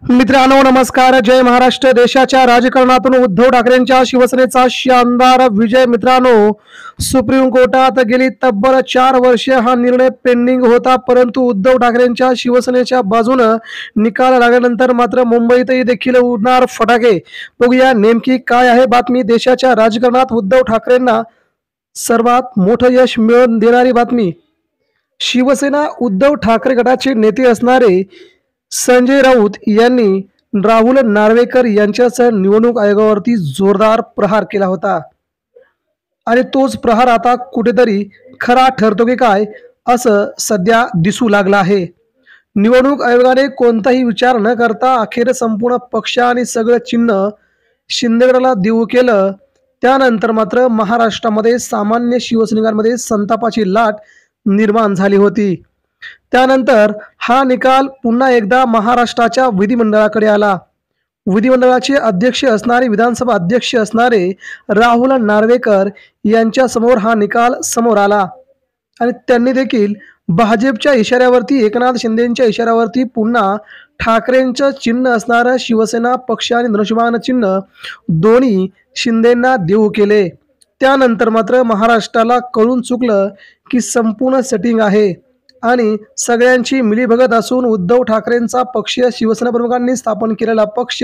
मित्रांनो नमस्कार, जय महाराष्ट्र। देशाच्या राजकारणातून उद्धव ठाकरेंच्या शिवसेनेचा शानदार विजय। मित्रांनो, सुप्रीम कोर्टात गेली तब्बल 4 वर्षे हा निर्णय पेंडिंग होता, परंतु उद्धव ठाकरेंच्या शिवसेनेच्या बाजूने निकाल लागल्यानंतर मात्र मुंबईतही देखील उडणार फटाके। बघूया नेमकी काय आहे बातमी। देशाच्या राजकारणात उद्धव ठाकरेंना सर्वात मोठं यश मिळवून देणारी बातमी। शिवसेना उद्धव ठाकरे गटाचे नेते असणारे संजय राऊत यांनी राहुल नार्वेकर यांच्यासह निवडणूक आयोगावरती जोरदार प्रहार केला होता आणि तोच प्रहार आता कुठेतरी खरा ठरतो की काय असं सध्या दिसू लागलं आहे। निवडणूक आयोगाने कोणताही विचार न करता अखेर संपूर्ण पक्ष आणि सगळं चिन्ह शिंदेगडाला देऊ केलं। त्यानंतर मात्र महाराष्ट्रामध्ये सामान्य शिवसैनिकांमध्ये संतापाची लाट निर्माण झाली होती। त्यानंतर हा निकाल पुन्हा एकदा महाराष्ट्राच्या विधिमंडळाकडे आला। विधिमंडळाचे अध्यक्ष असणारे, विधानसभा अध्यक्ष असणारे राहुल नार्वेकर यांच्या समोर हा निकाल समोर आला आणि त्यांनी देखील भाजपच्या इशाऱ्यावरती, एकनाथ शिंदेच्या इशाऱ्यावरती पुन्हा ठाकरेंचं चिन्ह असणारं शिवसेना पक्ष आणि धनुष्यबाण चिन्ह दोन्ही शिंदेंना देऊ केले। त्यानंतर मात्र महाराष्ट्राला कळून चुकलं की संपूर्ण सेटिंग आहे आणि सगळ्यांची मिलीभगत असून उद्धव ठाकरेंचा पक्ष, शिवसेना प्रमुखांनी स्थापन केलेला पक्ष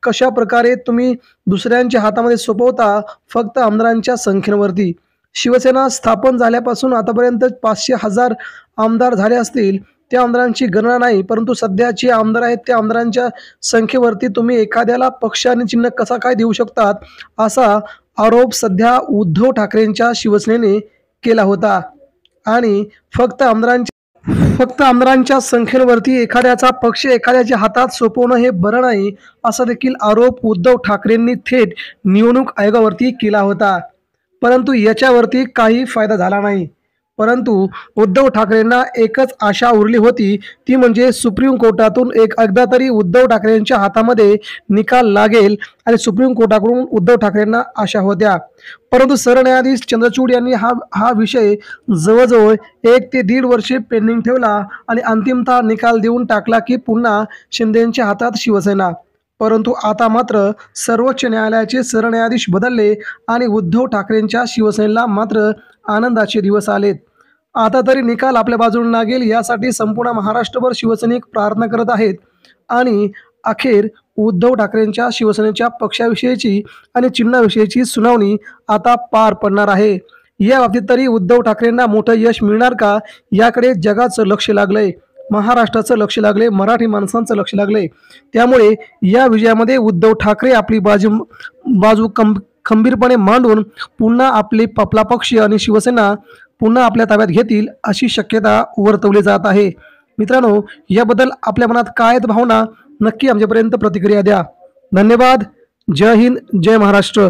कशा प्रकारे तुम्ही दुसऱ्यांच्या हातामध्ये सोपवता फक्त आमदारांच्या संख्येवरती। शिवसेना स्थापन झाल्यापासून आतापर्यंत 500,000 आमदार झाले असतील, त्या आमदारांची गणना नाही, परंतु सध्याचे आमदार आहेत त्या आमदारांच्या संख्येवरती तुम्ही एखाद्याला पक्ष आणि चिन्ह कसा काय देऊ शकतात असा आरोप सध्या उद्धव ठाकरेंच्या शिवसेनेने केला होता आणि फक्त आमदारांच्या संख्येवरती एखाद्याचा पक्ष एखाद्याच्या हातात सोपवणं हे बरं नाही असा देखील आरोप उद्धव ठाकरेंनी थेट निवडणूक आयोगावरती केला होता। परंतु याच्यावरती काही फायदा झाला नाही। परंतु उद्धव ठाकरेंना एकच आशा उरली होती, ती म्हणजे सुप्रीम कोर्टातून एकदा तरी उद्धव ठाकरेंच्या हातामध्ये निकाल लागेल आणि सुप्रीम कोर्टाकडून उद्धव ठाकरेंना आशा होत्या। परंतु सरन्यायाधीश चंद्रचूड यांनी हा विषय जवळजवळ 1 ते 1.5 वर्षे पेंडिंग ठेवला आणि अंतिमतः निकाल देऊन टाकला की पुन्हा शिंदेच्या हातात शिवसेना। परंतु आता मात्र सर्वोच्च न्यायालयाचे सरन्यायाधीश बदलले आणि उद्धव ठाकरेंच्या शिवसेनेला मात्र आनंदाचे दिवस आलेत। आता तरी निकाल आपल्या बाजूने लागेल यासाठी संपूर्ण महाराष्ट्रभर शिवसैनिक प्रार्थना करत आहेत आणि अखेर उद्धव ठाकरेंच्या शिवसेनेच्या पक्षाविषयीची आणि चिन्हाविषयीची सुनावणी आता पार पडणार आहे। या बाबतीत तरी उद्धव ठाकरेंना मोठं यश मिळणार का याकडे जगाचं लक्ष लागलंय, महाराष्ट्राचं लक्ष लागले, मराठी माणसांचं लक्ष लागले। त्यामुळे या विजयामध्ये उद्धव ठाकरे आपली बाजू खंबीरपणे मांडून पुन्हा आपला पक्ष आणि शिवसेना पुन्हा आपल्या ताब्यात घेतील अशी शक्यता वर्तवली जात आहे। मित्रांनो, याबद्दल आपल्या मनात काय आहेत भावना नक्की आमच्यापर्यंत प्रतिक्रिया द्या। धन्यवाद। जय हिंद, जय महाराष्ट्र।